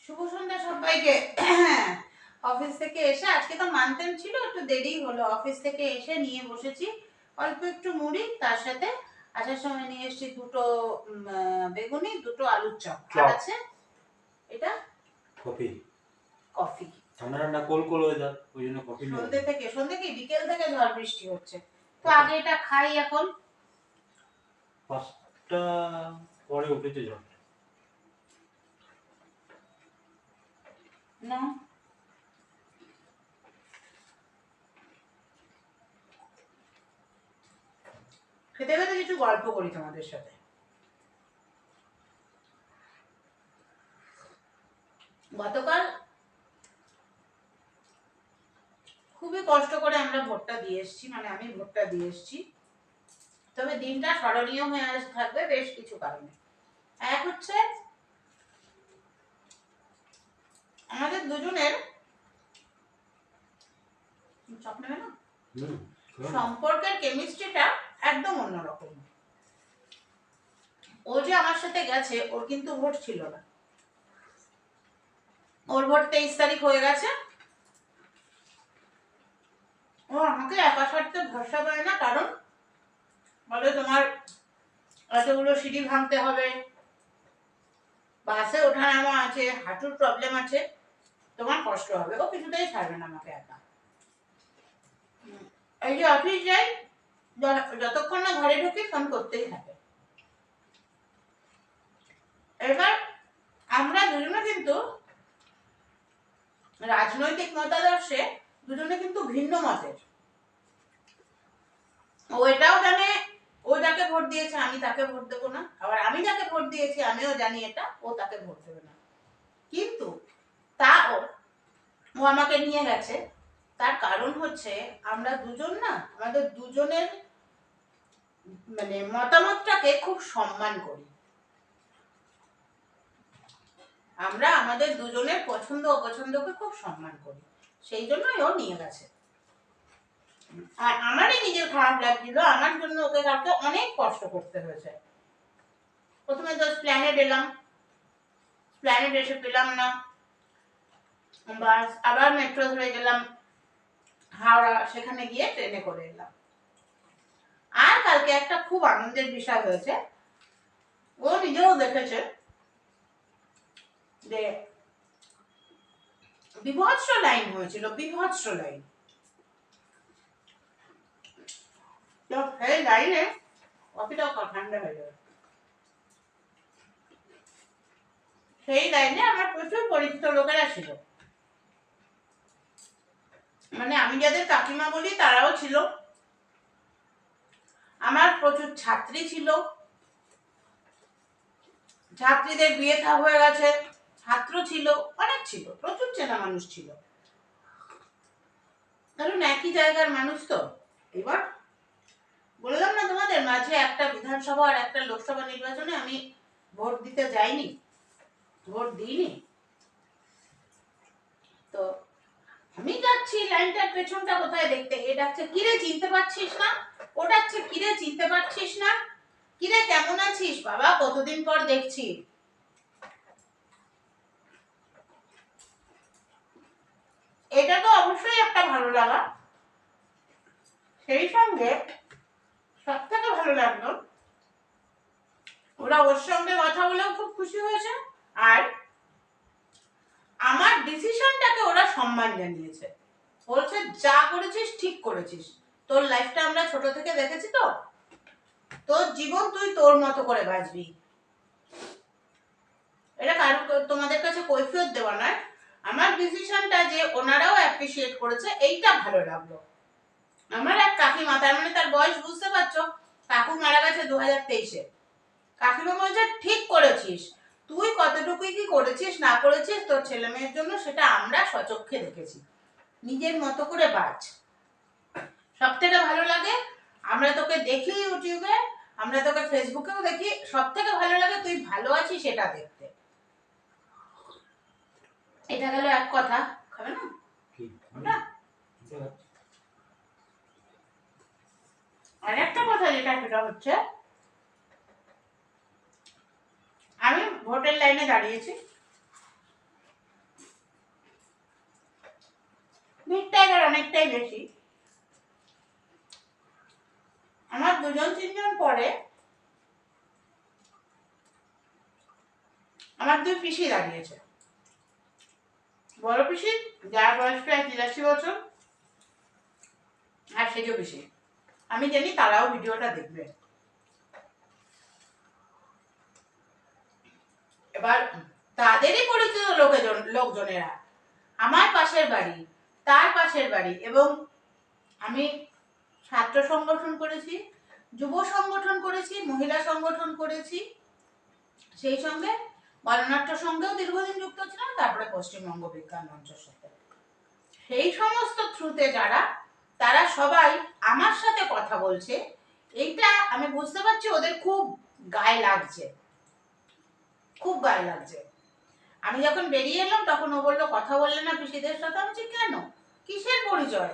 শুভ সন্ধ্যা সবাইকে। অফিস থেকে এসে আজকে তো মানতেন ছিল, একটু দেরি হলো। অফিস থেকে এসে নিয়ে বসেছি অল্প একটু মুড়ি, তার সাথে আসার সময় নিয়ে এসেছি দুটো বেগুনি, দুটো আলুর চপ, আর আছে এটা কফি। কফি। ঠান্ডা ঠান্ডা কোল কোল ওয়েদার, ওই জন্য কফি নিয়ে সন্ধ্যে কি বিকেল থেকে ঝড় বৃষ্টি হচ্ছে, তো আগে এটা খাই। এখন 5টা পরে উঠেছে ঝড় না। খেতে খেতে কিছু গল্প করি তোমাদের সাথে। গতকাল খুবই কষ্ট করে আমরা ভোটটা দিয়ে এসেছি, মানে আমি ভোটটা দিয়ে এসেছি। তবে দিনটা স্মরণীয় হয়ে থাকবে বেশ কিছু কারণে। এক হচ্ছে আমাদের দুজনের সম্পর্কের কেমিস্ট্রিটা একদম অন্যরকম। ও যে আমার সাথে গেছে, ওর কিন্তু ভোট ছিল না। ওর ভোট 23 তারিখ হয়ে গেছে। ও আমাকে একা ছাড়তে ভরসা পায় না, কারণ বলে তোমার এতগুলো সিঁড়ি ভাঙতে হবে, বাসে ওঠা নামা আছে, হাঁটুর প্রবলেম আছে, তোমার কষ্ট হবে। ও কিছুতেই ছাড়বে না আমাকে একা। এই যে অফিস যাই, যতক্ষণ না ঘরে ঢুকি ফোন করতেই থাকে। এবার আমরা দুজনে কিন্তু রাজনৈতিক মতাদর্শে দুজনে কিন্তু ভিন্ন মতের। ও এটাও জানে ও যাকে ভোট দিয়েছে আমি তাকে ভোট দেবো না, আবার আমি যাকে ভোট দিয়েছি আমিও জানি এটা ও তাকে ভোট দেবে না। কিন্তু তাও ও আমাকে নিয়ে গেছে। তার কারণ হচ্ছে আমরা দুজন না, আমাদের দুজনের মানে মতামতটাকে খুব সম্মান করি। আমরা আমাদের দুজনের পছন্দ অপছন্দকে খুব সম্মান করি, সেই জন্যই ও নিয়ে গেছে। আর আমারই নিজের খারাপ লাগছিল, আমার জন্য ওকে কালকে অনেক কষ্ট করতে হয়েছে। প্রথমে তো প্ল্যানেট এলাম, প্ল্যানেট এসে পেলাম না, বাস আবার মেট্রো ধরে গেলাম হাওড়া, সেখানে গিয়ে ট্রেনে করে এলাম। আর কালকে একটা খুব আনন্দের বিষয় হয়েছে, ও নিজেও দেখেছে যে বিভৎস লাইন হয়েছিল, বিভৎস লাইন। তো সেই লাইনে কফিটাও ঠান্ডা হয়ে যাবে। সেই লাইনে আমার প্রচুর পরিচিত লোকেরা ছিল, মানে আমি যাদের কাকিমা বলি তারাও ছিল, আমার প্রচুর ছাত্রী ছিল, ছাত্রীদের বিয়ে থা হয়ে গেছে, ছাত্র ছিল, অনেক ছিল, প্রচুর চেনা মানুষ ছিল, কারণ একই জায়গার মানুষ তো। এবার বললাম না তোমাদের মাঝে একটা বিধানসভা আর একটা লোকসভা নির্বাচনে আমি ভোট দিতে যাইনি, ভোট দিইনি। তো আমি যাচ্ছি লাইনটার পেছনটা কোথায় দেখতে, এ ডাকছে কিরে চিনতে পারছিস না, ও ডাকছে কিরে চিনতে পারছিস না, কিরে কেমন আছিস, বাবা কতদিন পর দেখছি। এটা তো অবশ্যই একটা ভালো লাগা। সেই সঙ্গে সব থেকে ভালো লাগলো ওরা ওর সঙ্গে কথা বলেও খুব খুশি হয়েছে, আর আমার ডিসিশনটাকে ওরা সম্মান জানিয়েছে। বলছে যা করেছিস ঠিক করেছিস, তোর লাইফটা আমরা ছোট থেকে দেখেছি, তো তোর জীবন তুই তোর মতো করে বাঁচবি। এটা কারো তোমাদের কাছে কৈফিয়ত দেওয়া নয়, আমার ডিসিশনটা যে ওনারাও অ্যাপ্রিসিয়েট করেছে, এইটা ভালো লাগলো। আমার এক কাকিমা, তার মানে তার বয়স বুঝতে পারছো, কাকু মারা গেছে 2023-এ। কাকিমা বলছে ঠিক করেছিস, তুই কতটুকুই কি করেছিস না করেছিস তোর ছেলে মেয়ের জন্য সেটা আমরা সচক্ষে দেখেছি, নিজের মতো করে বাঁচ। সব থেকে ভালো লাগে আমরা তোকে দেখি ইউটিউবে, আমরা তোকে ফেসবুকেও দেখি, সব থেকে ভালো লাগে তুই ভালো আছিস সেটা দেখতে। এটা গেল এক কথা। খাবে না ওটা? আর একটা কথা যেটা সেটা হচ্ছে আমি ভোটের লাইনে দাঁড়িয়েছি, অনেকটাই বেশি। আমার 2-3 জন পরে আমার 2 পিসি দাঁড়িয়েছে। বড় পিসি যার বয়স প্রায় 83 বছর, আর সেজো পিসি। আমি জানি তারাও ভিডিওটা দেখবে। এবার তাদেরই পরিচিত লোকজনেরা আমার পাশের বাড়ি, তার পাশের বাড়ি, এবং আমি ছাত্র সংগঠন করেছি, যুব সংগঠন করেছি, মহিলা সংগঠন করেছি, সেই সঙ্গে বর্ণনাট্য সঙ্গেও দীর্ঘদিন যুক্ত ছিলাম, তারপরে পশ্চিমবঙ্গ বিজ্ঞান মঞ্চের সাথে। সেই সমস্ত থ্রুতে যারা, তারা সবাই আমার সাথে কথা বলছে, এইটা আমি বুঝতে পারছি ওদের খুব গায়ে লাগছে, খুব গায়ে লাগছে। আমি যখন বেরিয়ে এলাম তখন ও বললো কথা বললে না পিসিদের সাথে। আমি বলছি কেন, কিসের পরিচয়?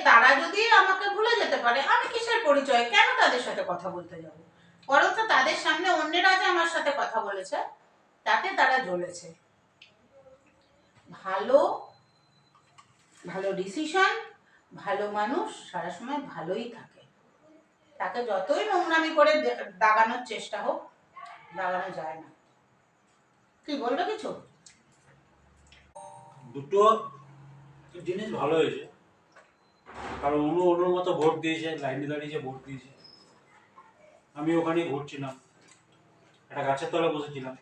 তারা যদি আমাকে ভুলে যেতে পারে, আমি কিসের পরিচয়, কেন তাদের সাথে কথা বলতে যাব? বরঞ্চ তাদের সামনে অন্যেরা যে আমার সাথে কথা বলেছে তাতে তারা জ্বলেছে। ভালো ভালো ডিসিশন, ভালো মানুষ সারা সময় ভালোই থাকে। তাকে যতই নোংরামি করে দাগানোর চেষ্টা হোক, দাগানো যায় না। কি বলবে কিছু? দুটো জিনিস ভালো হয়েছে, কারণ অনুর মতো ভোট দিয়েছে, লাইনে দাঁড়িয়েছে, ভোট দিয়েছে। আমি ওখানেই ঘুরছিলাম, একটা গাছের তলায় বসেছিলাম,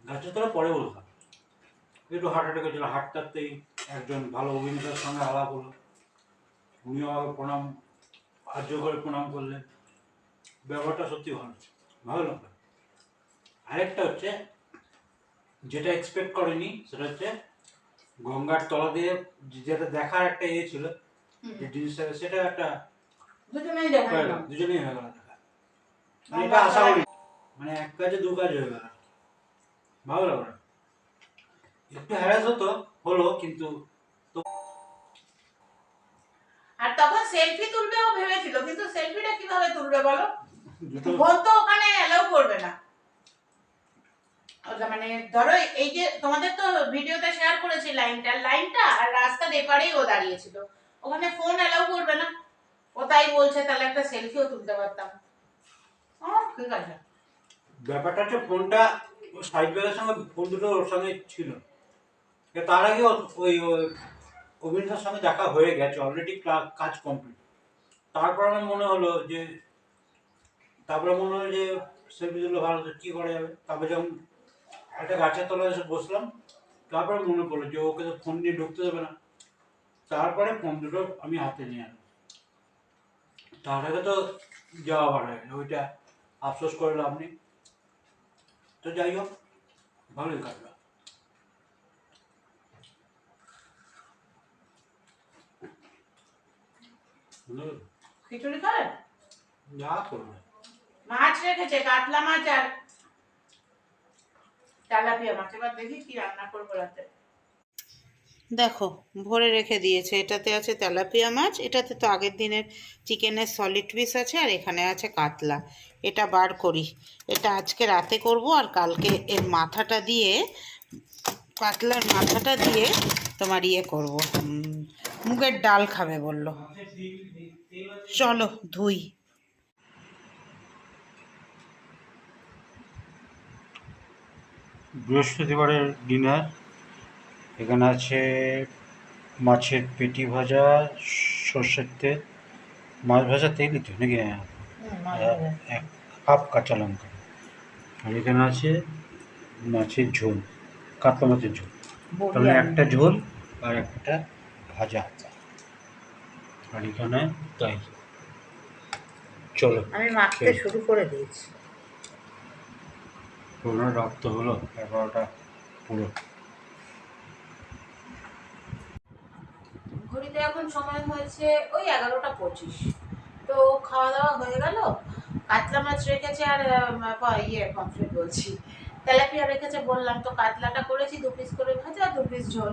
গাছের তলায় পরে বসলাম, একটু হাঁটাহাঁটি করছিলাম। হাঁটতে হাঁটতেই একজন ভালো অভিনেতার সঙ্গে আলাপ হলো, উনিও আমাকে প্রণাম, আর্য করে প্রণাম করলেন। ব্যাপারটা সত্যি ভালো, ভালো লাগলো। আরেকটা হচ্ছে যেটা এক্সপেক্ট করেনি, সেটা হচ্ছে গঙ্গার তলা দিয়ে যেটা দেখার একটা ইয়ে ছিল, যে জিনিসটা, সেটা একটা দুজনেই হয়ে গেল দেখা। মানে এটা আশা করি, মানে এক কাজে দু কাজ হয়ে গেল, ভালো লাগলো। একটু হ্যারাস হলো কিন্তু। আর তখন সেলফি তুলবেও ভেবেছিল, কিন্তু সেলফিটা কিভাবে তুলবে বলো? ফোন তো ওখানে অ্যালাউ করবে না। মানে ধরো এই যে তোমাদের তো ভিডিওতে শেয়ার করেছি লাইনটা আর রাস্তার এপারেই ও দাঁড়িয়েছিল, ওখানে ফোন অ্যালাউ করবে না। ও তাই বলছে তাহলে একটা সেলফিও তুলতে পারতাম। ঠিক আছে। ব্যাপারটা হচ্ছে ফোনটা সাইড ব্যাগের সঙ্গে, ফোন দুটো ওর সঙ্গে ছিল। তার আগে ওই অভিনেতার সঙ্গে দেখা হয়ে গেছে অলরেডি, কাজ কমপ্লিট। তারপর আমার মনে হলো যে সেলফি তুলে ভালো, কি করা যাবে। তারপরে যখন একটা গাছের তলায় এসে বসলাম, তারপরে মনে পড়লো যে ওকে তো ফোন নিয়ে ঢুকতে দেবে না। তারপরে ফোন দুটো আমি হাতে নিয়ে আনলাম। তার আগে তো যাওয়া ভালো হয়ে গেল, ওইটা আফসোস করে লাভ নেই। তো যাই হোক, ভালোই কাটলো। খিচুড়ি খাবেন? যা করবে। মাছ রেখেছে, কাতলা মাছ আর তেলাপিয়া মাছ। এবার দেখি কি রান্না করবো রাতে। দেখো ভরে রেখে দিয়েছে, এটাতে আছে তেলাপিয়া মাছ, এটাতে তো আগের দিনের চিকেনের সলিড পিস আছে, আর এখানে আছে কাতলা। এটা বার করি, এটা আজকে রাতে করব, আর কালকে এর মাথাটা দিয়ে, কাতলার মাথাটা দিয়ে তোমার ইয়ে করব, মুগের ডাল খাবে বললো। চলো ধুই। বৃহস্পতিবারের ডিনার, এখানে আছে মাছের পেটি ভাজা, সর্ষের তেল, মাছ ভাজা তেলই তো নাকি, এক কাপ কাঁচা লঙ্কা, আর এখানে আছে মাছের ঝোল, কাতলা মাছের ঝোল। তাহলে একটা ঝোল আর একটা ভাজা, আর এখানে তাই। চলো আমি মাখতে শুরু করে দিয়েছি। পুরো রক্ত হলো 11টা পুরো। ঘড়িতে এখন সময় হয়েছে ওই 11টা 25। তো খাওয়া দাওয়া হয়ে গেল। কাতলা মাছ রেখেছে, আর পমফ্রেট বলছি, তেলাপিয়া রেখেছে বললাম তো। কাতলাটা করেছি 2 পিস করে ভাজা, 2 পিস ঝোল।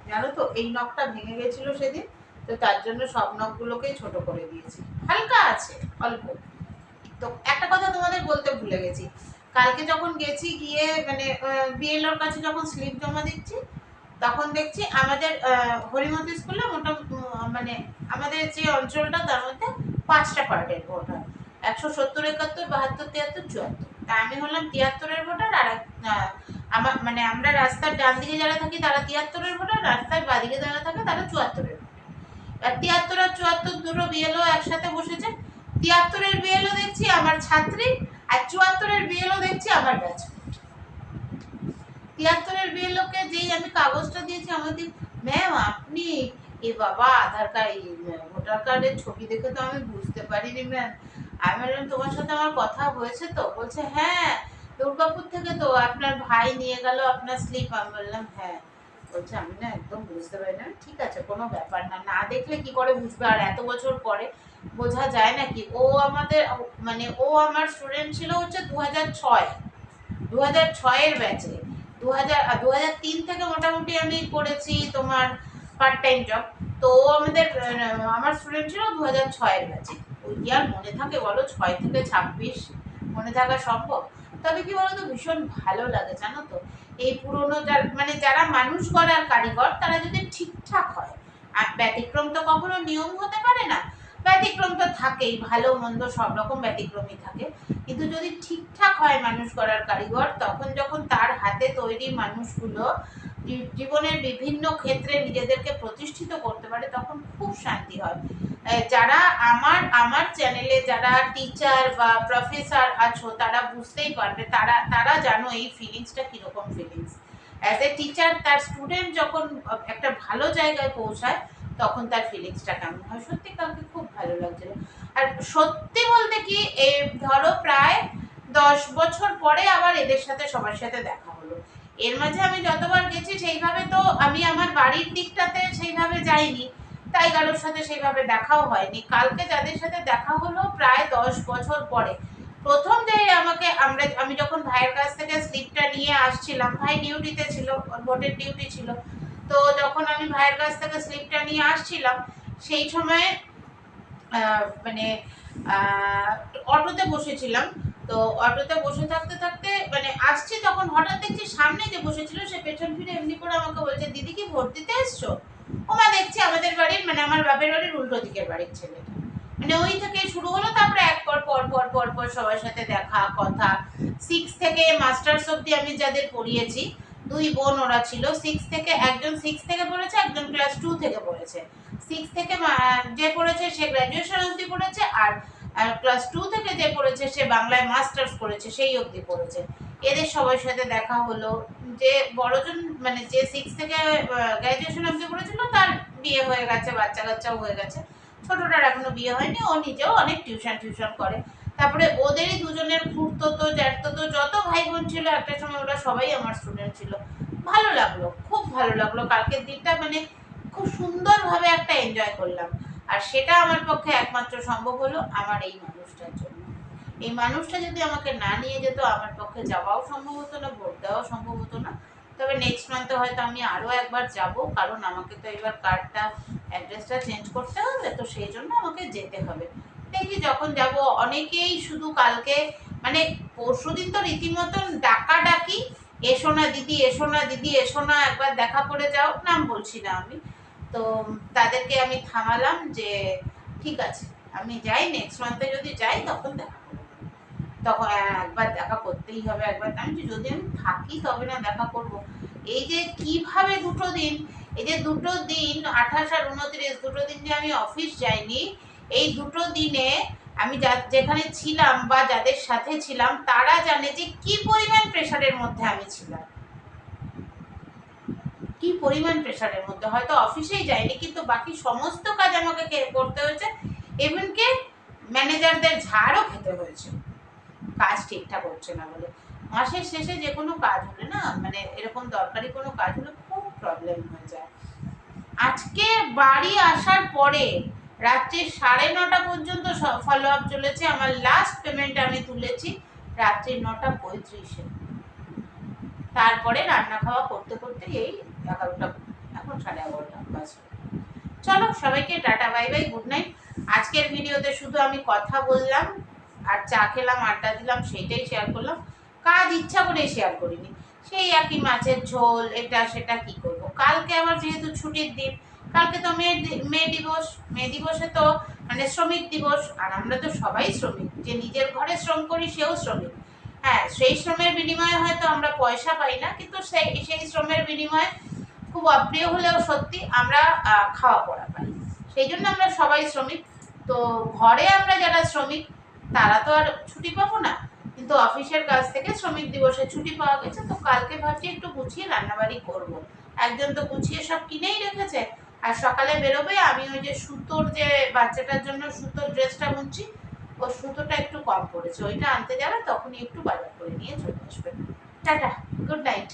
জানো তো এই নখটা ভেঙে গেছিল সেদিন, তো তার জন্য সব নখগুলোকেই ছোট করে দিয়েছি। হালকা আছে অল্প। তো একটা কথা তোমাদের বলতে ভুলে গেছি, কালকে যখন গেছি গিয়ে মানে বিএলওর কাছে যখন স্লিপ জমা দিচ্ছি তখন দেখছি আমাদের হরিমতি স্কুলে মোটামুটি মানে আমাদের যে অঞ্চলটা তার মধ্যে 5টা পার্টের ভোট হয়, 170, 71, 72, 73, 74। তা আমি হলাম 73-এর ভোটার, আর আমার মানে আমরা রাস্তার ডান দিকে যারা থাকি তারা 73-এর ভোটার, রাস্তার বাদিকে যারা থাকে তারা 74-এর। আর 73 আর 74 দুটো বিএলও একসাথে বসেছে। 73-এর বিএলও দেখছি আমার ছাত্রী, আর 74-এর বিএলও দেখছি আমার ব্যাচমেট। 73-এর বিএলওকে যেই আমি কাগজটা দিয়েছি আমাকে, ম্যাম আপনি এ বাবা আধার কার্ড ভোটার কার্ডের ছবি দেখে তো আমি বুঝতে পারিনি ম্যাম। আমি বললাম তোমার সাথে আমার কথা হয়েছে তো? বলছে হ্যাঁ দুর্গাপুর থেকে তো আপনার ভাই নিয়ে গেল আপনার স্লিপ। আমি বললাম হ্যাঁ। বলছে আমি না একদম বুঝতে পারি না। ঠিক আছে কোনো ব্যাপার না, না দেখলে কি করে বুঝবে, আর এত বছর পরে বোঝা যায় নাকি। ও আমাদের মানে ও আমার স্টুডেন্ট ছিল হচ্ছে 2006-এর ব্যাচে। 2003 থেকে মোটামুটি আমি করেছি তোমার পার্ট টাইম জব। তো ও আমাদের আমার স্টুডেন্ট ছিল 2006-এর ব্যাচে। ওই কি আর মনে থাকে বলো, 6 থেকে 26 মনে থাকা সম্ভব? তবে কি বলতো ভীষণ ভালো লাগে জানো তো, এই পুরোনো মানে যারা মানুষ গড়ার কারিগর তারা যদি ঠিকঠাক হয়। আর ব্যতিক্রম তো কখনো নিয়ম হতে পারে না, ব্যতিক্রম তো থাকেই, ভালো মন্দ সব রকম ব্যতিক্রমই থাকে। কিন্তু যদি ঠিকঠাক হয় মানুষ গড়ার কারিগর, তখন যখন তার হাতে তৈরি মানুষগুলো জীবনের বিভিন্ন ক্ষেত্রে নিজেদেরকে প্রতিষ্ঠিত করতে পারে তখন খুব শান্তি হয়। যারা আমার চ্যানেলে যারা টিচার বা প্রফেসর আছো তারা বুঝতেই পারবে, তারা জানো এই ফিলিংসটা কিরকম ফিলিংস। অ্যাজ এ টিচার তার স্টুডেন্ট যখন একটা ভালো জায়গায় পৌঁছায় তখন তার ফিলিংসটা কেমন হয়। সত্যি কালকে খুব ভালো লাগছিল। আর সত্যি বলতে কি এই ধরো প্রায় 10 বছর পরে আবার এদের সাথে সবার সাথে দেখা হলো। এর মাঝে আমি যতবার গেছি সেইভাবে তো আমি আমার বাড়ির দিকটাতে সেইভাবে যাইনি, তাই কারোর সাথে সেইভাবে দেখাও হয়নি। কালকে যাদের সাথে দেখা হলো প্রায় 10 বছর পরে, প্রথম যে আমি যখন ভাইয়ের কাছ থেকে স্লিপটা নিয়ে আসছিলাম, ভাই ডিউটিতে ছিল, ভোটের ডিউটি ছিল। তো যখন আমি ভাইয়ের কাছ থেকে স্লিপটা নিয়ে আসছিলাম সেই সময় মানে অটোতে বসেছিলাম। তো অটোতে বসে থাকতে থাকতে মানে আসছি, তখন হঠাৎ দেখছি সামনে যে বসেছিল সে পেছন ফিরে এমনি করে আমাকে বলছে দিদি কি ভোট দিতে এসছো? ওমা দেখছি আমাদের বাড়ির মানে আমার বাপের বাড়ির উল্টো দিকের বাড়ির ছেলেটা। মানে ওই থেকে শুরু হলো, তারপরে এক পর পর পর পর পর সবার সাথে দেখা কথা। 6 থেকে মাস্টার্স অব্দি আমি যাদের পড়িয়েছি, 2 বোন ওরা ছিল। 6 থেকে একজন 6 থেকে পড়েছে, একজন ক্লাস 2 থেকে পড়েছে। 6 থেকে যে পড়েছে সে গ্র্যাজুয়েশন অবধি পড়েছে, আর ক্লাস 2 থেকে যে পড়েছে সে বাংলায় মাস্টার্স করেছে, সেই অবধি পড়েছে। এদের সবার সাথে দেখা হলো। যে বড়জন মানে যে 6 থেকে গ্র্যাজুয়েশন অবধি পড়েছিল তার বিয়ে হয়ে গেছে, বাচ্চা কাচ্চাও হয়ে গেছে। ছোটটার এখনো বিয়ে হয়নি, ও নিজেও অনেক টিউশন করে। তারপরে ওদেরই দুজনের খুড়তো জ্যাঠতো যত ভাই বোন ছিল একটা সময় ওরা সবাই আমার স্টুডেন্ট ছিল। ভালো লাগলো, খুব ভালো লাগলো কালকের দিনটা, মানে খুব সুন্দরভাবে একটা এনজয় করলাম। আর সেটা আমার পক্ষে একমাত্র সম্ভব হলো আমার এই মানুষটার জন্য। এই মানুষটা যদি আমাকে না নিয়ে যেত আমার পক্ষে যাওয়াও সম্ভব হতো না, ভোট দেওয়াও সম্ভব হতো না। তবে নেক্সট মান্থে হয়তো আমি আরও একবার যাব, কারণ আমাকে তো এবার কার্ডটা অ্যাড্রেসটা চেঞ্জ করতে হবে, তো সেই জন্য আমাকে যেতে হবে। দেখি যখন যাব। অনেকেই শুধু কালকে মানে পরশুদিন তো রীতিমতন ডাকাডাকি, এসো না দিদি এসো না দিদি এসো না একবার দেখা করে যাও, নাম বলছি না আমি। তো তাদেরকে আমি থামালাম যে ঠিক আছে আমি যাই, নেক্সট মান্থে যদি যাই তখন দেখা করবো। তখন একবার দেখা করতেই হবে। একবার আমি যদি আমি থাকি তবে না দেখা করব। এই যে কিভাবে দুটো দিন, এই যে দুটো দিন 28 আর 29 দুটো দিন যে আমি অফিস যাইনি, এই দুটো দিনে আমি যেখানে ছিলাম বা যাদের সাথে ছিলাম তারা জানে যে কি পরিমাণ প্রেশারের মধ্যে আমি ছিলাম, কি পরিমাণ প্রেশারের মধ্যে। হয়তো অফিসেই যাইনি কিন্তু বাকি সমস্ত কাজ আমাকে করতে হয়েছে, এমনকি ম্যানেজারদের ঝাড়ও খেতে হয়েছে কাজ ঠিকঠাক হচ্ছে না বলে। মাসের শেষে যে কোনো কাজ হলে না, মানে এরকম দরকারি কোনো কাজ হলে খুব প্রবলেম হয়ে যায়। আজকে বাড়ি আসার পরে রাত্রি 9:30 পর্যন্ত ফলো আপ চলেছে। আমার লাস্ট পেমেন্ট আমি তুলেছি রাত্রি 9:35-এ। তারপরে রান্না খাওয়া করতে করতে এই 11টা, এখন 11:30 বাজে। চলো সবাইকে tata bye bye, good night. আজকের ভিডিওতে শুধু আমি কথা বললাম আর চা খেলাম, আড্ডা দিলাম, সেইটাই শেয়ার করলাম। কাজ ইচ্ছা করে শেয়ার করিনি। সেই একই মাছের ঝোল এটা সেটা কি করব। কালকে আবার যেহেতু ছুটির দিন, কালকে তো মে দিবস। মে দিবসে তো মানে শ্রমিক দিবস, আর আমরা তো সবাই শ্রমিক, যে নিজের ঘরে শ্রম করি সেও শ্রমিক। হ্যাঁ, সেই শ্রমের বিনিময়ে হয়তো আমরা পয়সা পাই না, কিন্তু সেই শ্রমের বিনিময়ে খুব অপ্রিয় হলেও সত্যি আমরা খাওয়া পড়া পাই। সেই জন্য আমরা সবাই শ্রমিক। তো ঘরে আমরা যারা শ্রমিক তারা তো আর ছুটি পাবো না, কিন্তু অফিসের কাছ থেকে শ্রমিক দিবসে ছুটি পাওয়া গেছে। তো কালকে ভাবছি একটু গুছিয়ে রান্নাবাড়ি করব। একজন তো গুছিয়ে সব কিনেই রেখেছে, আর সকালে বেরোবে। আমি ওই যে সুতোর, যে বাচ্চাটার জন্য সুতোর ড্রেসটা বুনছি, ও সুতোটা একটু কম পড়েছে, ওইটা আনতে যাবে, তখনই একটু বাজার করে নিয়ে চলে আসবে। Tata, good night.